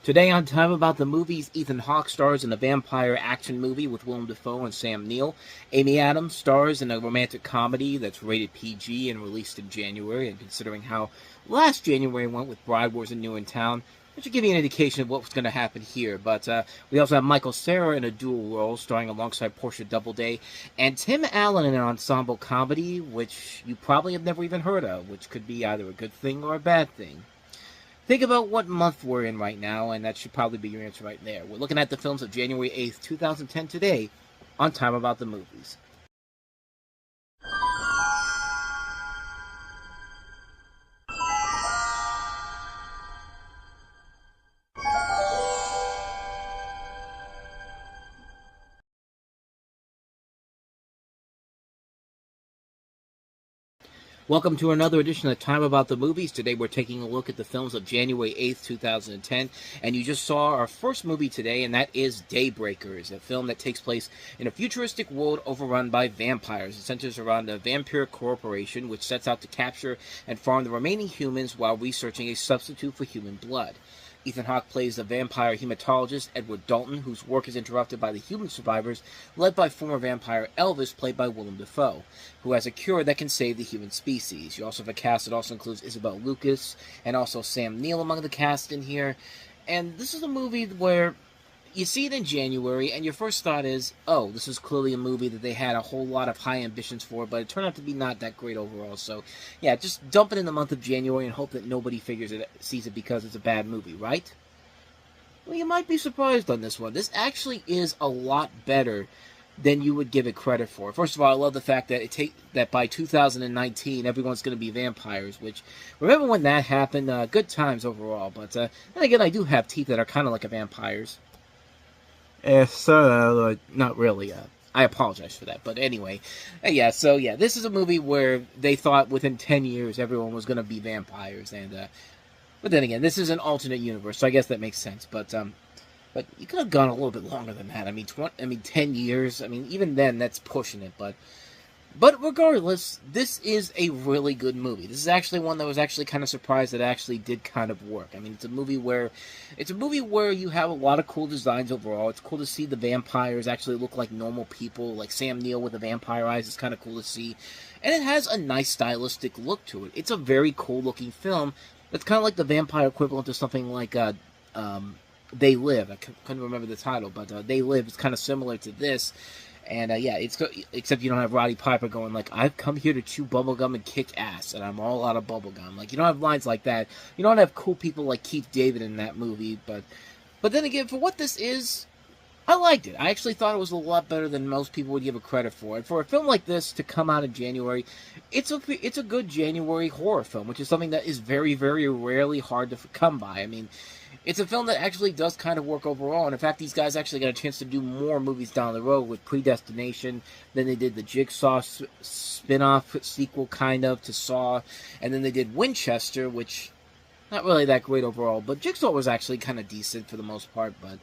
Today on Time About the Movies, Ethan Hawke stars in a vampire action movie with Willem Dafoe and Sam Neill. Amy Adams stars in a romantic comedy that's rated PG and released in January. And considering how last January went with Bride Wars and New in Town, that should give you an indication of what's going to happen here. But we also have Michael Cera in a dual role, starring alongside Portia Doubleday, and Tim Allen in an ensemble comedy, which you probably have never even heard of, which could be either a good thing or a bad thing. Think about what month we're in right now, and that should probably be your answer right there. We're looking at the films of January 8th, 2010 today on Time About the Movies. Welcome to another edition of Time About the Movies. Today we're taking a look at the films of January 8th, 2010. And you just saw our first movie today, and that is Daybreakers, a film that takes place in a futuristic world overrun by vampires. It centers around a vampire corporation which sets out to capture and farm the remaining humans while researching a substitute for human blood. Ethan Hawke plays the vampire hematologist Edward Dalton, whose work is interrupted by the human survivors, led by former vampire Elvis, played by Willem Dafoe, who has a cure that can save the human species. You also have a cast that also includes Isabel Lucas and also Sam Neill among the cast in here. And this is a movie where you see it in January, and your first thought is, oh, this is clearly a movie that they had a whole lot of high ambitions for, but it turned out to be not that great overall. So, yeah, just dump it in the month of January and hope that nobody sees it because it's a bad movie, right? Well, you might be surprised on this one. This actually is a lot better than you would give it credit for. First of all, I love the fact that that by 2019, everyone's going to be vampires, which, remember when that happened? Good times overall, but then again, I do have teeth that are kind of like a vampire's. Not really. I apologize for that. But anyway, this is a movie where they thought within 10 years everyone was going to be vampires. But then again, this is an alternate universe, so I guess that makes sense. But you could have gone a little bit longer than that. I mean, 10 years. I mean, even then, that's pushing it. But regardless, this is a really good movie. This is actually one that was actually kind of surprised that it actually did kind of work. I mean, it's a movie where you have a lot of cool designs overall. It's cool to see the vampires actually look like normal people, like Sam Neill with the vampire eyes. It's kind of cool to see. And it has a nice stylistic look to it. It's a very cool looking film. It's kind of like the vampire equivalent to something like They Live. I couldn't remember the title, but They Live is kind of similar to this. And, except you don't have Roddy Piper going like, I've come here to chew bubblegum and kick ass, and I'm all out of bubblegum. Like, you don't have lines like that. You don't have cool people like Keith David in that movie. But then again, for what this is, I liked it. I actually thought it was a lot better than most people would give it credit for. And for a film like this to come out in January, it's a good January horror film, which is something that is very, very rarely hard to come by. I mean, it's a film that actually does kind of work overall, and in fact, these guys actually got a chance to do more movies down the road with Predestination. Then they did the Jigsaw spin-off sequel, kind of, to Saw, and then they did Winchester, which, not really that great overall, but Jigsaw was actually kind of decent for the most part, but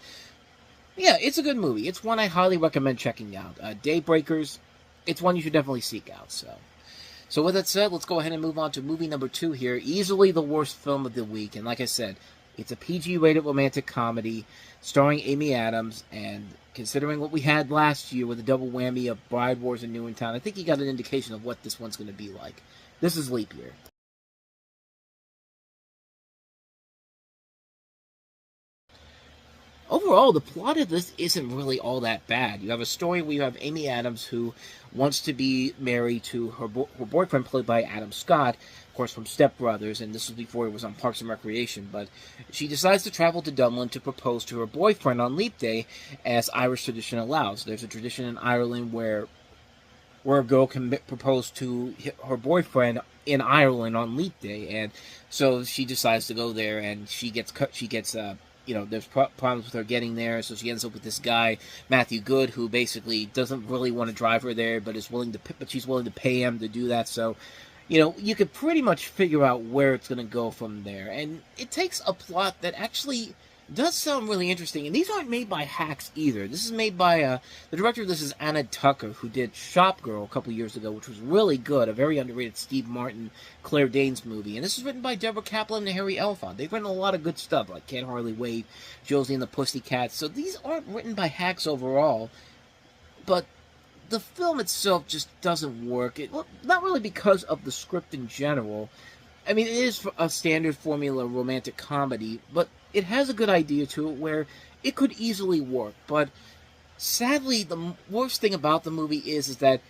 yeah, it's a good movie. It's one I highly recommend checking out. Daybreakers, it's one you should definitely seek out, So with that said, let's go ahead and move on to movie number 2 here, easily the worst film of the week, and like I said, it's a PG-rated romantic comedy starring Amy Adams, and considering what we had last year with a double whammy of Bride Wars and New in Town, I think you got an indication of what this one's going to be like. This is Leap Year. Overall, the plot of this isn't really all that bad. You have a story where you have Amy Adams who wants to be married to her boyfriend, played by Adam Scott, of course, from Step Brothers, and this was before he was on Parks and Recreation, but she decides to travel to Dublin to propose to her boyfriend on Leap Day, as Irish tradition allows. There's a tradition in Ireland where a girl can propose to her boyfriend in Ireland on Leap Day, and so she decides to go there, and there's problems with her getting there, so she ends up with this guy, Matthew Good, who basically doesn't really want to drive her there, but she's willing to pay him to do that. So, you could pretty much figure out where it's going to go from there. And it takes a plot that actually Does sound really interesting, and these aren't made by hacks either. This is made by the director of this is Anna Tucker, who did Shop Girl a couple years ago, which was really good, a very underrated Steve Martin, Claire Danes movie. And this is written by Deborah Kaplan and Harry Elfond. They've written a lot of good stuff, like Can't Hardly Wait, Josie and the Pussycats. So these aren't written by hacks overall, but the film itself just doesn't work. Well, not really because of the script in general. I mean, it is a standard formula romantic comedy, but it has a good idea to it where it could easily work. But sadly, the worst thing about the movie is that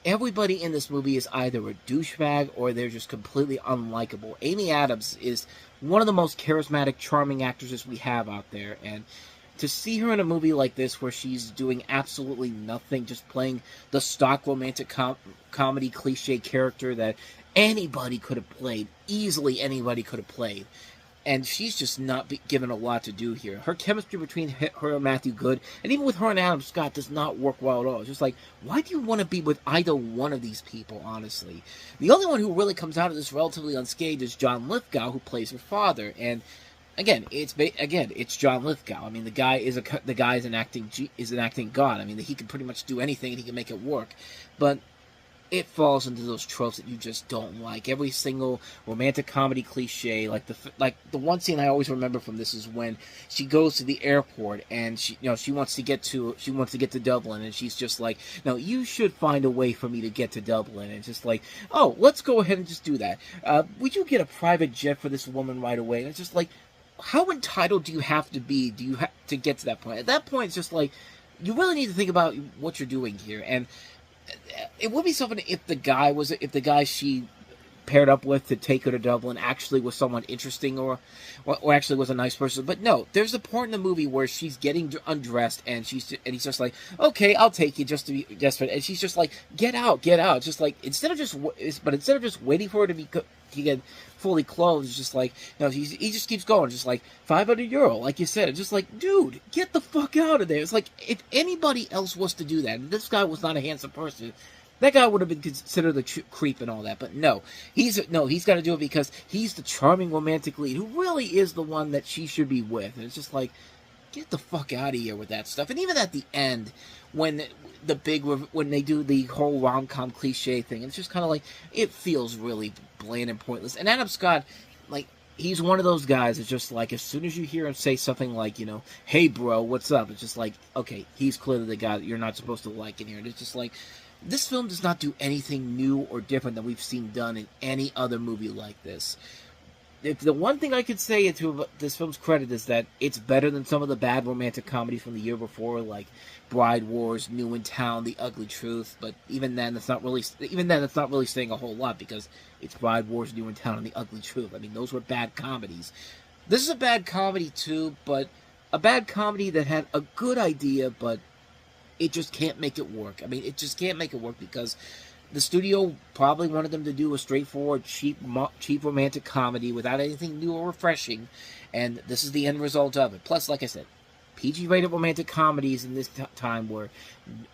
everybody in this movie is either a douchebag or they're just completely unlikable. Amy Adams is one of the most charismatic, charming actresses we have out there, and to see her in a movie like this where she's doing absolutely nothing, just playing the stock romantic comedy cliche character that anybody could have played, easily anybody could have played, and she's just not given a lot to do here. Her chemistry between her and Matthew Good, and even with her and Adam Scott, does not work well at all. It's just like, why do you want to be with either one of these people, honestly? The only one who really comes out of this relatively unscathed is John Lithgow, who plays her father, and again, it's John Lithgow. I mean, the guy is an acting god. I mean, he can pretty much do anything and he can make it work. But it falls into those tropes that you just don't like. Every single romantic comedy cliche, like the one scene I always remember from this is when she goes to the airport and she wants to get to Dublin, and she's just like, no, you should find a way for me to get to Dublin. And it's just like, oh, let's go ahead and just do that. Would you get a private jet for this woman right away? And it's just like, how entitled do you have to be? Do you have to get to that point? At that point, it's just like, you really need to think about what you're doing here. And it would be something if the guy she paired up with to take her to Dublin actually was someone interesting or actually was a nice person. But no, there's a point in the movie where she's getting undressed and he's just like, okay, I'll take you just to be desperate, and she's just like, get out, just like instead of just waiting for her to get fully clothed, it's just like, he just keeps going, just like €500, like you said. It's just like, dude, get the fuck out of there. It's like, if anybody else was to do that, and this guy was not a handsome person, that guy would have been considered a creep and all that. But no, he's got to do it because he's the charming romantic lead who really is the one that she should be with. And it's just like, get the fuck out of here with that stuff. And even at the end, when they do the whole rom-com cliche thing, it's just kind of like, it feels really bland and pointless. And Adam Scott, like, he's one of those guys that's just like, as soon as you hear him say something like, hey bro, what's up? It's just like, okay, he's clearly the guy that you're not supposed to like in here. And it's just like, this film does not do anything new or different than we've seen done in any other movie like this. If the one thing I could say to this film's credit is that it's better than some of the bad romantic comedies from the year before, like Bride Wars, New in Town, The Ugly Truth. But even then, that's not really saying a whole lot, because it's Bride Wars, New in Town, and The Ugly Truth. I mean, those were bad comedies. This is a bad comedy too, but a bad comedy that had a good idea, but it just can't make it work. I mean, it just can't make it work because the studio probably wanted them to do a straightforward, cheap romantic comedy without anything new or refreshing, and this is the end result of it. Plus, like I said, PG-rated romantic comedies in this time were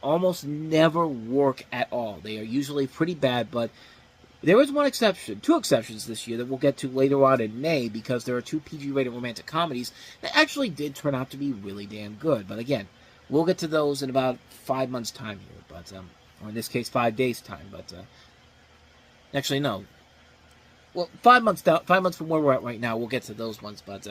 almost never work at all. They are usually pretty bad, but there is two exceptions this year that we'll get to later on in May, because there are two PG-rated romantic comedies that actually did turn out to be really damn good. But again, we'll get to those in about 5 months' time here, but or in this case, 5 days' time. But actually, no. Well, 5 months from where we're at right now, we'll get to those ones. But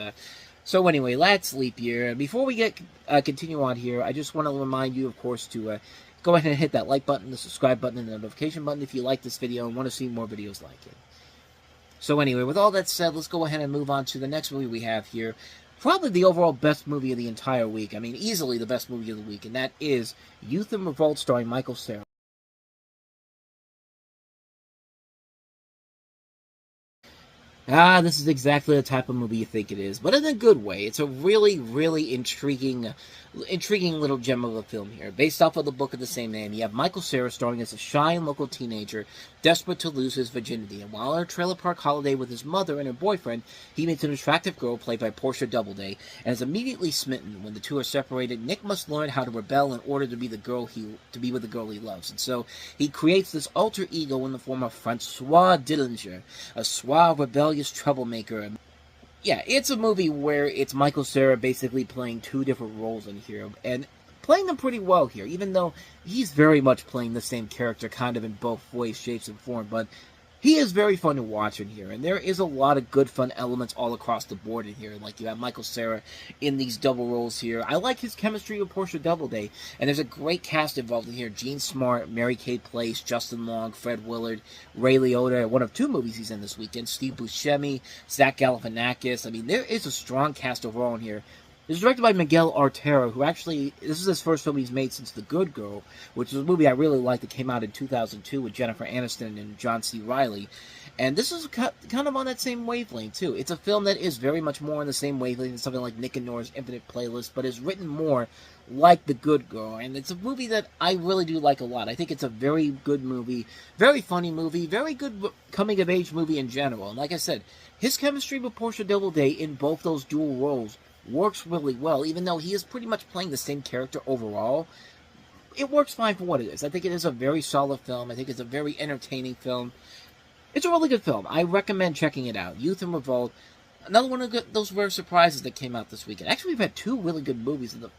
so anyway, last leap year. And before we continue on here, I just want to remind you, of course, to go ahead and hit that like button, the subscribe button, and the notification button if you like this video and want to see more videos like it. So anyway, with all that said, let's go ahead and move on to the next movie we have here. Probably the overall best movie of the entire week. I mean, easily the best movie of the week, and that is Youth in Revolt, starring Michael Cera. This is exactly the type of movie you think it is, but in a good way. It's a really, really intriguing little gem of a film here. Based off of the book of the same name, you have Michael Cera starring as a shy and local teenager desperate to lose his virginity, and while on a trailer park holiday with his mother and her boyfriend, he meets an attractive girl played by Portia Doubleday, and is immediately smitten. When the two are separated, Nick must learn how to rebel in order to be with the girl he loves, and so he creates this alter ego in the form of Francois Dillinger, a suave, rebellious troublemaker. Yeah, it's a movie where it's Michael Cera basically playing two different roles in here, and playing them pretty well here, even though he's very much playing the same character kind of in both ways, shapes, and form, but he is very fun to watch in here, and there is a lot of good fun elements all across the board in here. Like, you have Michael Cera in these double roles here. I like his chemistry with Portia Doubleday, and there's a great cast involved in here. Gene Smart, Mary-Kate Place, Justin Long, Fred Willard, Ray Liotta, one of two movies he's in this weekend, Steve Buscemi, Zach Galifianakis. I mean, there is a strong cast overall in here. It's directed by Miguel Artero, who actually, this is his first film he's made since The Good Girl, which is a movie I really liked that came out in 2002 with Jennifer Aniston and John C. Reilly. And this is kind of on that same wavelength, too. It's a film that is very much more on the same wavelength as something like Nick and Nora's Infinite Playlist, but is written more like The Good Girl. And it's a movie that I really do like a lot. I think it's a very good movie, very funny movie, very good coming-of-age movie in general. And like I said, his chemistry with Portia Doubleday in both those dual roles works really well, even though he is pretty much playing the same character overall. It works fine for what it is. I think it is a very solid film. I think it's a very entertaining film. It's a really good film. I recommend checking it out. Youth and Revolt, another one of those rare surprises that came out this weekend. Actually, we've had two really good movies in the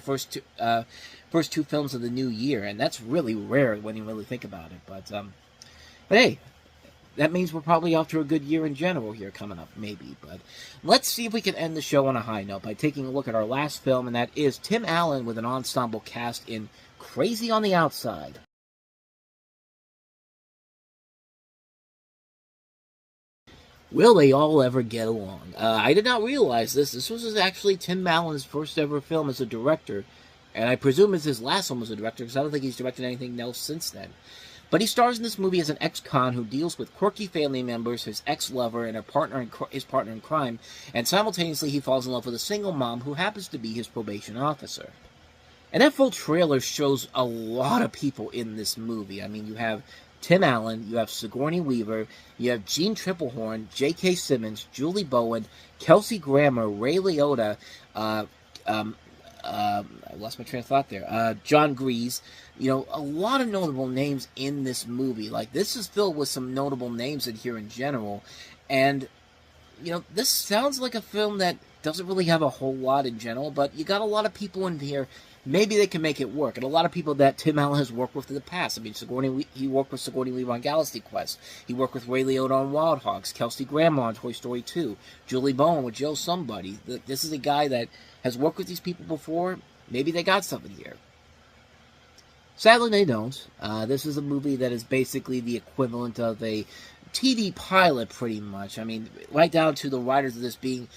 first two films of the new year, and that's really rare when you really think about it. But hey, that means we're probably off to a good year in general here coming up, maybe. But let's see if we can end the show on a high note by taking a look at our last film, and that is Tim Allen with an ensemble cast in Crazy on the Outside. Will they all ever get along? I did not realize this. This was actually Tim Allen's first ever film as a director, and I presume it's his last one as a director, because I don't think he's directed anything else since then. But he stars in this movie as an ex-con who deals with quirky family members, his ex-lover, and his partner in crime, and simultaneously he falls in love with a single mom who happens to be his probation officer. And that full trailer shows a lot of people in this movie. I mean, you have Tim Allen, you have Sigourney Weaver, you have Gene Triplehorn, J.K. Simmons, Julie Bowen, Kelsey Grammer, Ray Liotta, I lost my train of thought there. John Grease. You know, a lot of notable names in this movie. Like, this is filled with some notable names in here in general. And, you know, this sounds like a film that doesn't really have a whole lot in general, but you got a lot of people in here. Maybe they can make it work. And a lot of people that Tim Allen has worked with in the past. I mean, he worked with Sigourney Weaver on Galaxy Quest. He worked with Ray Liotta on Wild Hogs. Kelsey Grammer on Toy Story 2. Julie Bowen with Joe Somebody. This is a guy that has worked with these people before. Maybe they got something here. Sadly, they don't. This is a movie that is basically the equivalent of a TV pilot, pretty much. I mean, right down to the writers of this being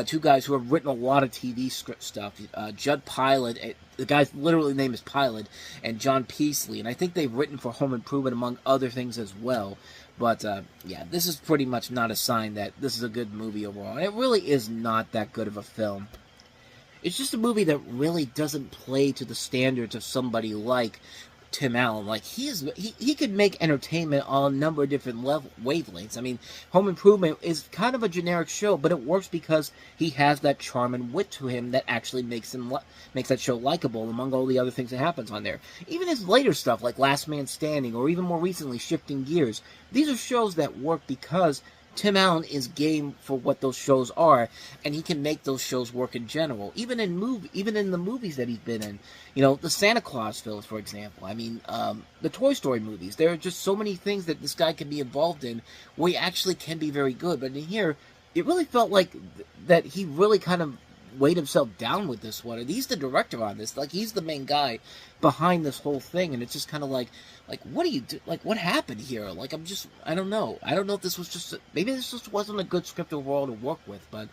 two guys who have written a lot of TV script stuff. Judd Pilot, the guy's literally name is Pilot, and John Peasley. And I think they've written for Home Improvement, among other things as well. But, yeah, this is pretty much not a sign that this is a good movie overall. And it really is not that good of a film. It's just a movie that really doesn't play to the standards of somebody like Tim Allen. Like, he could make entertainment on a number of different wavelengths. I mean, Home Improvement is kind of a generic show, but it works because he has that charm and wit to him that actually makes that show likable among all the other things that happens on there. Even his later stuff, like Last Man Standing, or even more recently, Shifting Gears, these are shows that work because Tim Allen is game for what those shows are, and he can make those shows work in general. Even in the movies that he's been in, you know, the Santa Claus films, for example. I mean, the Toy Story movies. There are just so many things that this guy can be involved in where he actually can be very good. But in here, it really felt like that he really kind of weighed himself down with this one. And he's the director on this. Like, he's the main guy behind this whole thing, and it's just kind of like, what do you do? Like, what happened here? Like, I don't know. I don't know if this was just, maybe this just wasn't a good script overall to work with, but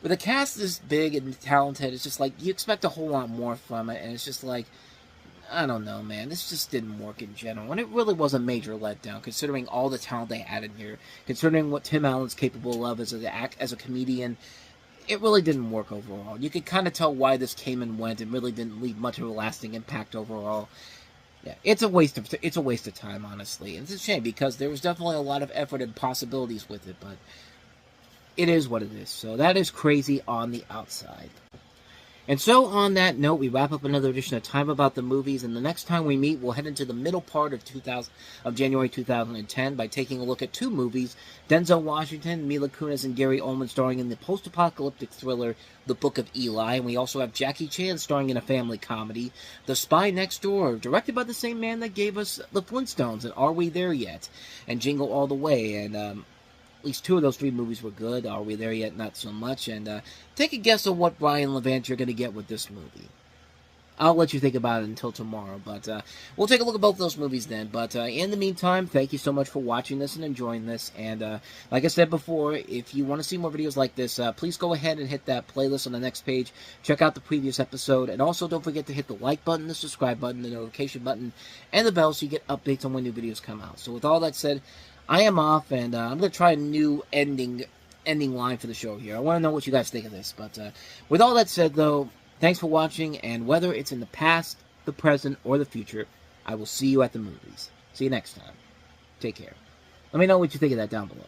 with a cast this big and talented, it's just like, you expect a whole lot more from it, and it's just like, I don't know, man. This just didn't work in general, and it really was a major letdown, considering all the talent they had in here, considering what Tim Allen's capable of as a comedian. It really didn't work overall. You could kind of tell why this came and went and really didn't leave much of a lasting impact overall. Yeah, it's a waste of time, honestly. And it's a shame because there was definitely a lot of effort and possibilities with it, but it is what it is. So that is Crazy on the Outside. And so, on that note, we wrap up another edition of Time About the Movies, and the next time we meet, we'll head into the middle part of January 2010 by taking a look at two movies, Denzel Washington, Mila Kunis, and Gary Oldman starring in the post-apocalyptic thriller The Book of Eli, and we also have Jackie Chan starring in a family comedy, The Spy Next Door, directed by the same man that gave us The Flintstones, and Are We There Yet? And Jingle All the Way, and at least two of those three movies were good. Are We There Yet? Not so much. And take a guess on what Brian Levant you're going to get with this movie. I'll let you think about it until tomorrow, but we'll take a look at both of those movies then. But in the meantime, thank you so much for watching this and enjoying this. And like I said before, if you want to see more videos like this, please go ahead and hit that playlist on the next page. Check out the previous episode. And also don't forget to hit the like button, the subscribe button, the notification button, and the bell so you get updates on when new videos come out. So with all that said, I am off, and I'm going to try a new ending line for the show here. I want to know what you guys think of this. But with all that said, though, thanks for watching, and whether it's in the past, the present, or the future, I will see you at the movies. See you next time. Take care. Let me know what you think of that down below.